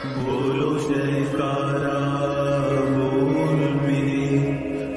बोलो जयकारा बोल मेरे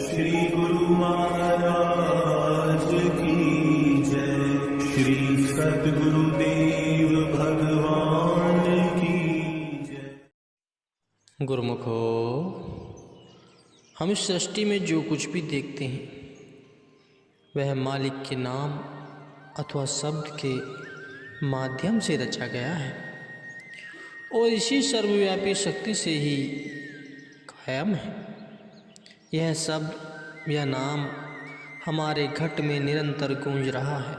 श्री गुरु महाराज की जय। श्री सद्गुरुदेव भगवान की जय। गुरुमुखो, हम इस सृष्टि में जो कुछ भी देखते हैं वह मालिक के नाम अथवा शब्द के माध्यम से रचा गया है और इसी सर्वव्यापी शक्ति से ही कायम है। यह शब्द या नाम हमारे घट में निरंतर गूंज रहा है।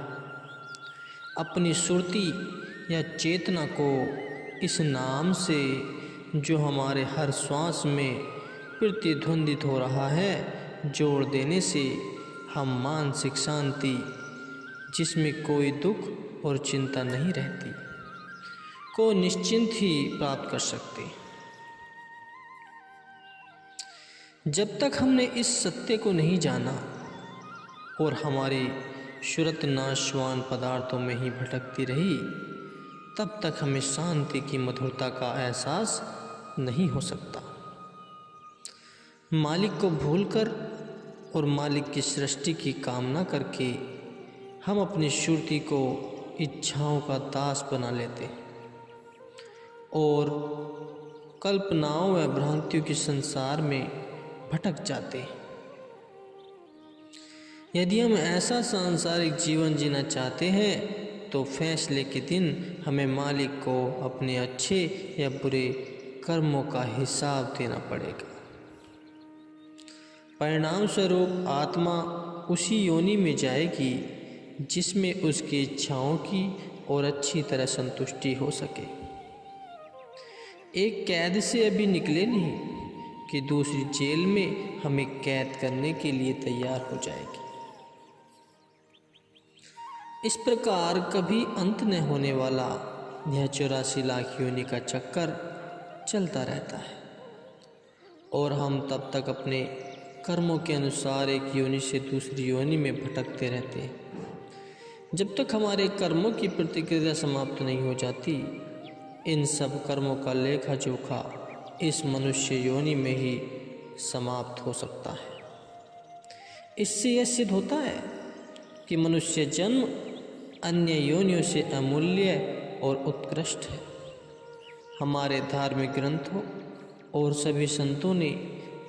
अपनी सुरती या चेतना को इस नाम से जो हमारे हर श्वास में प्रतिध्वनित हो रहा है जोड़ देने से हम मानसिक शांति, जिसमें कोई दुख और चिंता नहीं रहती, को निश्चिंत ही प्राप्त कर सकते। जब तक हमने इस सत्य को नहीं जाना और हमारी सुरत नाशवान पदार्थों में ही भटकती रही, तब तक हमें शांति की मधुरता का एहसास नहीं हो सकता। मालिक को भूलकर और मालिक की सृष्टि की कामना करके हम अपनी सुरती को इच्छाओं का दास बना लेते और कल्पनाओं व भ्रांतियों के संसार में भटक जाते। यदि हम ऐसा सांसारिक जीवन जीना चाहते हैं तो फैसले के दिन हमें मालिक को अपने अच्छे या बुरे कर्मों का हिसाब देना पड़ेगा। परिणाम स्वरूप आत्मा उसी योनि में जाएगी जिसमें उसकी इच्छाओं की और अच्छी तरह संतुष्टि हो सके। एक कैद से अभी निकले नहीं कि दूसरी जेल में हमें कैद करने के लिए तैयार हो जाएगी। इस प्रकार कभी अंत न होने वाला यह 84 लाख योनि का चक्कर चलता रहता है और हम तब तक अपने कर्मों के अनुसार एक योनि से दूसरी योनि में भटकते रहते हैं जब तक हमारे कर्मों की प्रतिक्रिया समाप्त नहीं हो जाती। इन सब कर्मों का लेखा जोखा इस मनुष्य योनि में ही समाप्त हो सकता है। इससे यह सिद्ध होता है कि मनुष्य जन्म अन्य योनियों से अमूल्य और उत्कृष्ट है। हमारे धार्मिक ग्रंथों और सभी संतों ने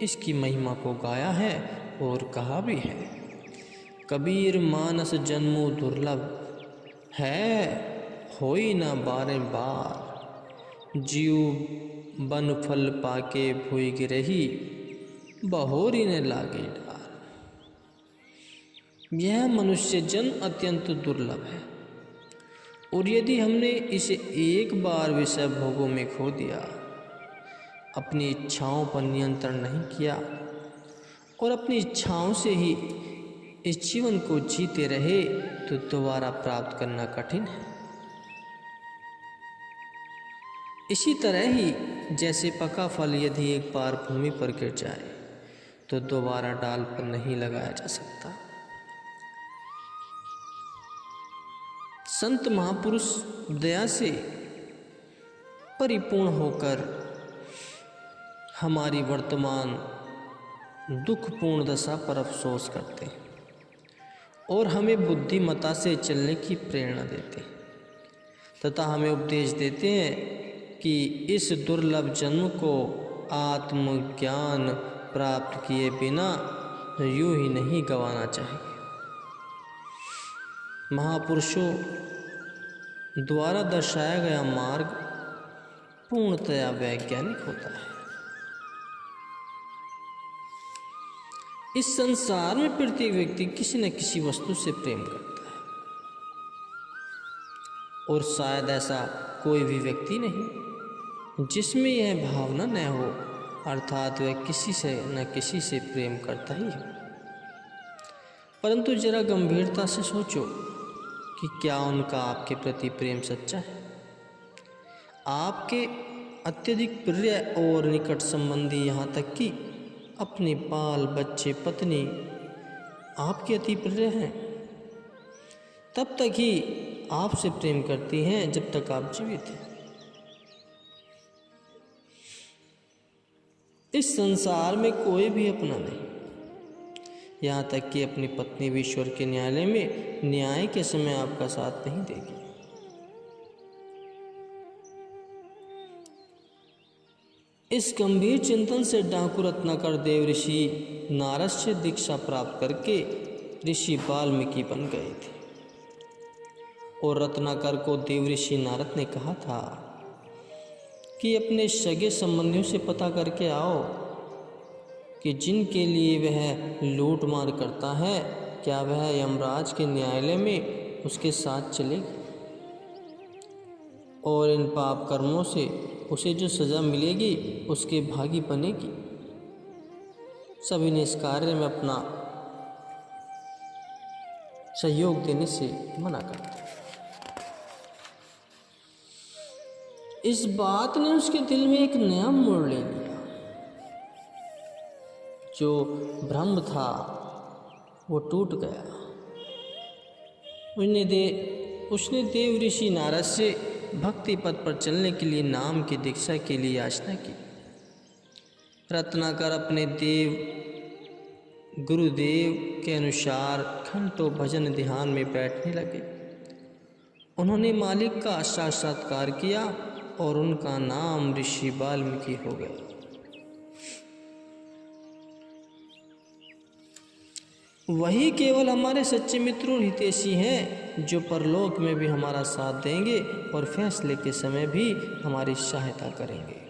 इसकी महिमा को गाया है और कहा भी है। कबीर मानस जन्मो दुर्लभ है, होई न बारे बार। जीव बन फल पाके भोई गिरही, बहोरी न लागे डार। यह मनुष्य जन्म अत्यंत दुर्लभ है और यदि हमने इसे एक बार विषय भोगों में खो दिया, अपनी इच्छाओं पर नियंत्रण नहीं किया और अपनी इच्छाओं से ही इस जीवन को जीते रहे तो दोबारा प्राप्त करना कठिन है। इसी तरह ही जैसे पका फल यदि एक बार भूमि पर गिर जाए तो दोबारा डाल पर नहीं लगाया जा सकता। संत महापुरुष दया से परिपूर्ण होकर हमारी वर्तमान दुखपूर्ण दशा पर अफसोस करते हैं और हमें बुद्धिमता से चलने की प्रेरणा देते हैं तथा हमें उपदेश देते हैं कि इस दुर्लभ जन्म को आत्मज्ञान प्राप्त किए बिना यूं ही नहीं गंवाना चाहिए। महापुरुषों द्वारा दर्शाया गया मार्ग पूर्णतया वैज्ञानिक होता है। इस संसार में प्रत्येक व्यक्ति किसी न किसी वस्तु से प्रेम करता है और शायद ऐसा कोई भी व्यक्ति नहीं जिसमें यह भावना न हो, अर्थात वह किसी से न किसी से प्रेम करता ही हो। परंतु जरा गंभीरता से सोचो कि क्या उनका आपके प्रति प्रेम सच्चा है? आपके अत्यधिक प्रिय और निकट संबंधी, यहाँ तक कि अपने बाल बच्चे पत्नी आपके अति प्रिय हैं, तब तक ही आपसे प्रेम करती हैं जब तक आप जीवित हैं। इस संसार में कोई भी अपना नहीं, यहाँ तक कि अपनी पत्नी भी ईश्वर के न्यायालय में न्याय के समय आपका साथ नहीं देगी। इस गंभीर चिंतन से डाकू रत्नाकर देव ऋषि नारद से दीक्षा प्राप्त करके ऋषि वाल्मीकि बन गए थे। और रत्नाकर को देव ऋषि नारद ने कहा था कि अपने सगे संबंधियों से पता करके आओ कि जिनके लिए वह लूट मार करता है, क्या वह यमराज के न्यायालय में उसके साथ चलेगी, और इन पाप कर्मों से उसे जो सज़ा मिलेगी उसके भागी बनेगी। सभी ने इस कार्य में अपना सहयोग देने से मना कर दिया। इस बात ने उसके दिल में एक नया मोड़ ले लिया। जो भ्रम था वो टूट गया। उसने देव ऋषि नारद से भक्ति पथ पर चलने के लिए नाम की दीक्षा के लिए याचना की। रत्नाकर अपने गुरुदेव के अनुसार घंटों भजन ध्यान में बैठने लगे। उन्होंने मालिक का साक्षात्कार किया और उनका नाम ऋषि वाल्मीकि हो गया। वही केवल हमारे सच्चे मित्र और हितैषी हैं जो परलोक में भी हमारा साथ देंगे और फैसले के समय भी हमारी सहायता करेंगे।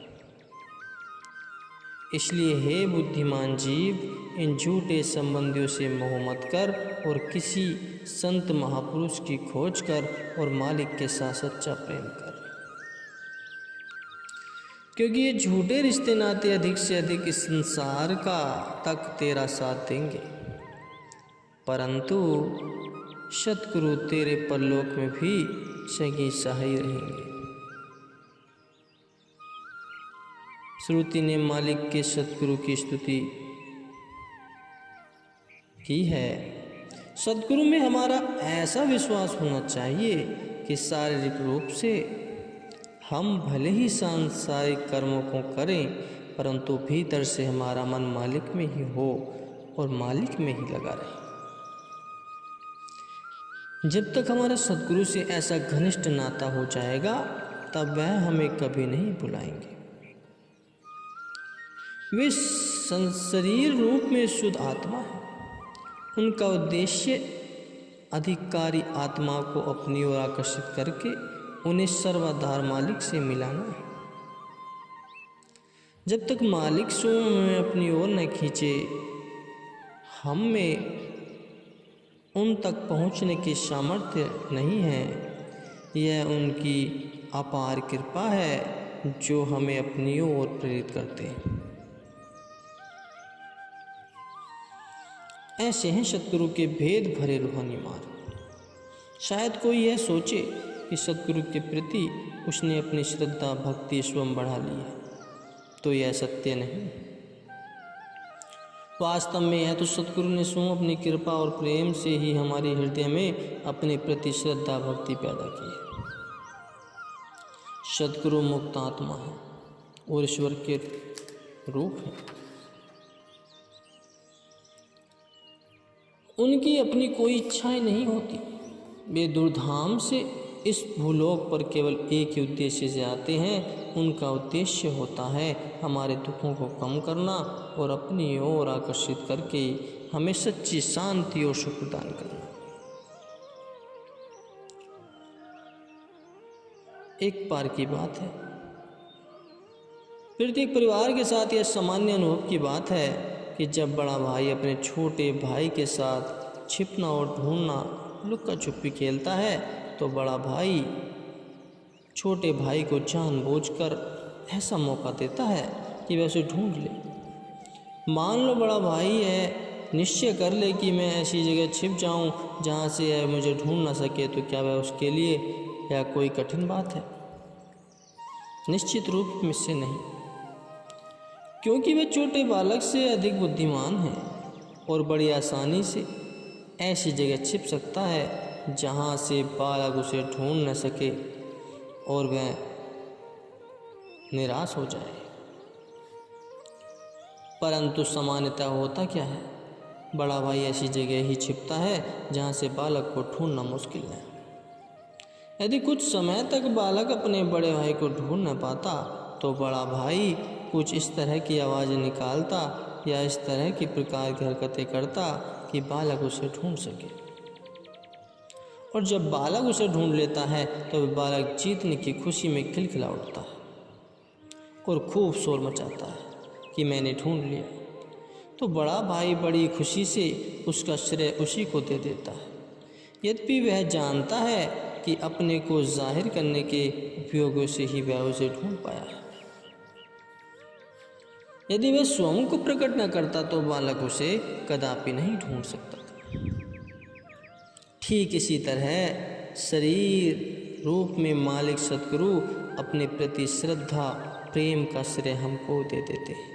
इसलिए हे बुद्धिमान जीव, इन झूठे संबंधियों से मोह मत कर और किसी संत महापुरुष की खोज कर और मालिक के साथ सच्चा प्रेम कर, क्योंकि ये झूठे रिश्ते नाते अधिक से अधिक इस संसार का तक तेरा साथ देंगे, परंतु सतगुरु तेरे परलोक में भी सगी सहाय रहेंगे। श्रुति ने मालिक के सतगुरु की स्तुति की है। सतगुरु में हमारा ऐसा विश्वास होना चाहिए कि शारीरिक रूप से हम भले ही सांसारिक कर्मों को करें, परंतु भीतर से हमारा मन मालिक में ही हो और मालिक में ही लगा रहे। जब तक हमारा सतगुरु से ऐसा घनिष्ठ नाता हो जाएगा, तब वह हमें कभी नहीं भुलाएंगे। वे शरीर रूप में शुद्ध आत्मा है। उनका उद्देश्य अधिकारी आत्मा को अपनी ओर आकर्षित करके उन्हें सर्वाधार मालिक से मिलाना है। जब तक मालिक स्वयं हमें अपनी ओर न खींचे, हम में उन तक पहुंचने की सामर्थ्य नहीं है। यह उनकी अपार कृपा है जो हमें अपनी ओर प्रेरित करते हैं। ऐसे हैं सतगुरु के भेद भरे रूहानी मार्ग। शायद कोई यह सोचे कि सतगुरु के प्रति उसने अपनी श्रद्धा भक्ति स्वयं बढ़ा ली है, तो यह सत्य नहीं। वास्तव में यह तो सतगुरु ने स्वयं अपनी कृपा और प्रेम से ही हमारे हृदय में अपने प्रति श्रद्धा भक्ति पैदा की है। सतगुरु मुक्त आत्मा है और ईश्वर के रूप है। उनकी अपनी कोई इच्छाएं नहीं होती। वे दुर्धाम से इस भूलोक पर केवल एक ही उद्देश्य से आते हैं। उनका उद्देश्य होता है हमारे दुखों को कम करना और अपनी ओर आकर्षित करके हमें सच्ची शांति और सुख प्रदान करना। एक बार की बात है, प्रत्येक परिवार के साथ यह सामान्य अनुभव की बात है कि जब बड़ा भाई अपने छोटे भाई के साथ छिपना और ढूंढना लुक्का छुपी खेलता है, तो बड़ा भाई छोटे भाई को जानबूझकर ऐसा मौका देता है कि वह उसे ढूंढ ले। मान लो बड़ा भाई है निश्चय कर ले कि मैं ऐसी जगह छिप जाऊं जहां से यह मुझे ढूंढ ना सके, तो क्या वह उसके लिए यह कोई कठिन बात है? निश्चित रूप में से नहीं, क्योंकि वह छोटे बालक से अधिक बुद्धिमान है और बड़ी आसानी से ऐसी जगह छिप सकता है जहां से बालक उसे ढूंढ न सके और वह निराश हो जाए। परंतु सामान्यतः होता क्या है, बड़ा भाई ऐसी जगह ही छिपता है जहाँ से बालक को ढूंढना मुश्किल है। यदि कुछ समय तक बालक अपने बड़े भाई को ढूंढ न पाता तो बड़ा भाई कुछ इस तरह की आवाज़ें निकालता या इस तरह की प्रकार की हरकतें करता कि बालक उसे ढूंढ सके। और जब बालक उसे ढूंढ लेता है तो बालक जीतने की खुशी में खिलखिला उठता है और खूब शोर मचाता है कि मैंने ढूंढ लिया। तो बड़ा भाई बड़ी खुशी से उसका श्रेय उसी को दे देता है, यद्यपि वह जानता है कि अपने को जाहिर करने के उपयोगों से ही वह उसे ढूंढ पाया है। यदि वह स्वयं को प्रकट न करता तो बालक उसे कदापि नहीं ढूंढ सकता था। ठीक इसी तरह शरीर रूप में मालिक सद्गुरु अपने प्रति श्रद्धा प्रेम का श्रेय हमको दे देते हैं।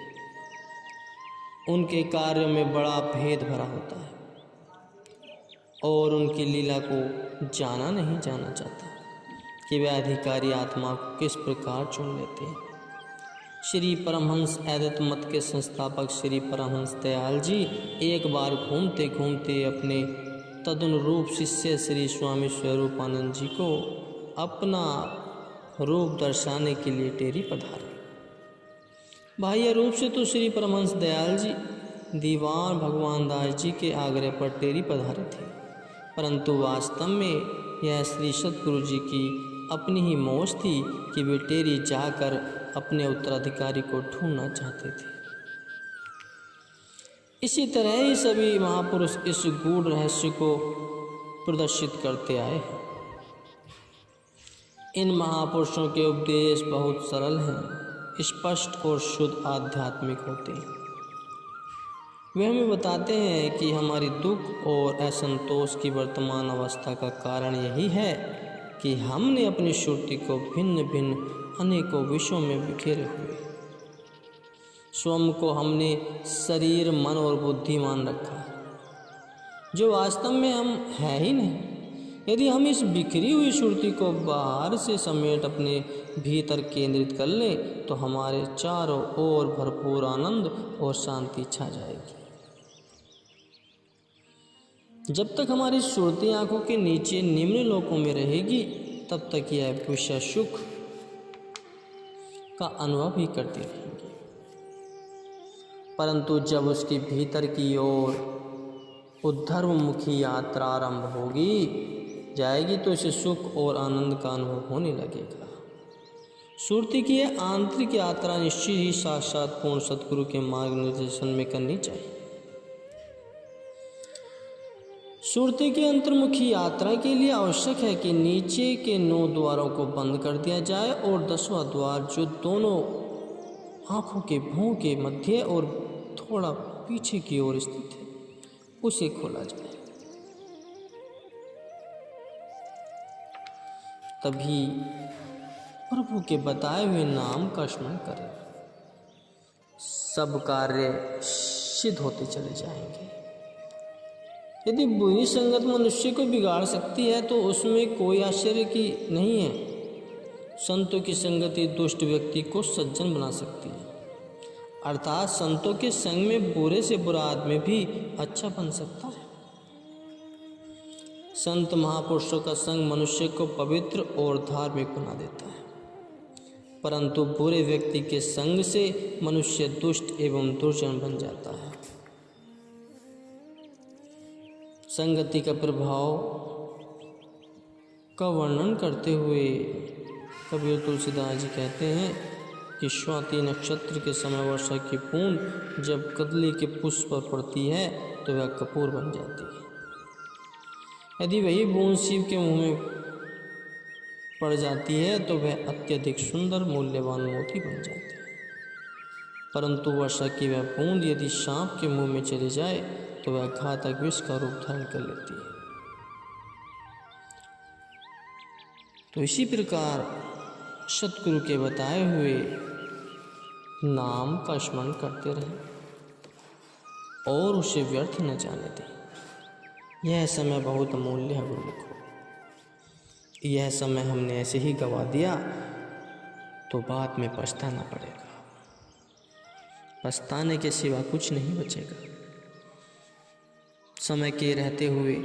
उनके कार्यों में बड़ा भेद भरा होता है और उनकी लीला को जाना नहीं जाना चाहता कि वह अधिकारी आत्मा को किस प्रकार चुन लेते हैं। श्री परमहंस अद्वैत मत के संस्थापक श्री परमहंस दयाल जी एक बार घूमते घूमते अपने तदनुरूप शिष्य श्री स्वामी स्वरूपानंद जी को अपना रूप दर्शाने के लिए टेरी पधारे। बाह्य रूप से तो श्री परमहंस दयाल जी दीवान भगवान दास जी के आग्रह पर टेरी पधारे थे, परंतु वास्तव में यह श्री सद्गुरु जी की अपनी ही मौज थी कि वे टेरी जाकर अपने उत्तराधिकारी को ढूंढना चाहते थे। इसी तरह ही सभी महापुरुष इस गूढ़ रहस्य को प्रदर्शित करते आए हैं। इन महापुरुषों के उपदेश बहुत सरल हैं, स्पष्ट और शुद्ध आध्यात्मिक होते हैं। वे हमें बताते हैं कि हमारी दुख और असंतोष की वर्तमान अवस्था का कारण यही है कि हमने अपनी श्रुति को भिन्न भिन्न अनेकों विषयों में बिखेरे हुए, स्वयं को हमने शरीर मन और बुद्धि मान रखा, जो वास्तव में हम है ही नहीं। यदि हम इस बिखरी हुई श्रुति को बाहर से समेट अपने भीतर केंद्रित कर लें तो हमारे चारों ओर भरपूर आनंद और शांति छा जाएगी। जब तक हमारी श्रुति आंखों के नीचे निम्न लोकों में रहेगी तब तक यह विषय सुख का अनुभव ही करती रहेंगी, परंतु जब उसके भीतर की ओर उद्धर्वमुखी यात्रा आरंभ होगी जाएगी तो इसे सुख और आनंद का अनुभव होने लगेगा। सुरति की यह आंतरिक यात्रा निश्चित ही साक्षात पूर्ण सद्गुरु के मार्गनिर्देशन में करनी चाहिए। सुरति की अंतर्मुखी यात्रा के लिए आवश्यक है कि नीचे के 9 द्वारों को बंद कर दिया जाए और 10वां द्वार जो दोनों आँखों के भों के मध्य और थोड़ा पीछे की ओर स्थित है उसे खोला जाए। तभी प्रभु के बताए हुए नाम का स्मरण करें, सब कार्य सिद्ध होते चले जाएंगे। यदि बुरी संगत मनुष्य को बिगाड़ सकती है तो उसमें कोई आश्चर्य की नहीं है। संतों की संगति दुष्ट व्यक्ति को सज्जन बना सकती है, अर्थात संतों के संग में बुरे से बुरा आदमी भी अच्छा बन सकता है। संत महापुरुषों का संग मनुष्य को पवित्र और धार्मिक बना देता है, परंतु बुरे व्यक्ति के संग से मनुष्य दुष्ट एवं दुर्जन बन जाता है। संगति का प्रभाव का वर्णन करते हुए कबीर तुलसीदास जी कहते हैं कि स्वाति नक्षत्र के समय वर्षा की बूंद जब कदली के पुष्प पर पड़ती है तो वह कपूर बन जाती है। यदि वही बूंद शिव के मुंह में पड़ जाती है तो वह अत्यधिक सुंदर मूल्यवान मोती बन जाती है, परंतु वर्षा की वह बूंद यदि सांप के मुंह में चली जाए तो वह घातक विष का रूप धारण कर लेती है। तो इसी प्रकार सतगुरु के बताए हुए नाम का स्मरण करते रहें और उसे व्यर्थ न जाने दें। यह समय बहुत अमूल्य है गुरुमुखो, यह समय हमने ऐसे ही गवा दिया तो बाद में पछताना पड़ेगा। पछताने के सिवा कुछ नहीं बचेगा। समय के रहते हुए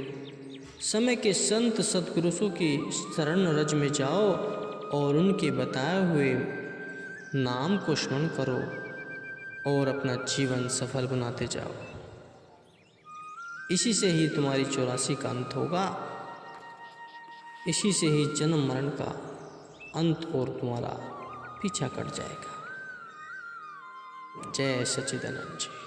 समय के संत सत्पुरुषों की शरण रज में जाओ और उनके बताए हुए नाम को स्मरण करो और अपना जीवन सफल बनाते जाओ। इसी से ही तुम्हारी 84 का अंत होगा, इसी से ही जन्म मरण का अंत और तुम्हारा पीछा कट जाएगा। जय सच्चिदानंद जी।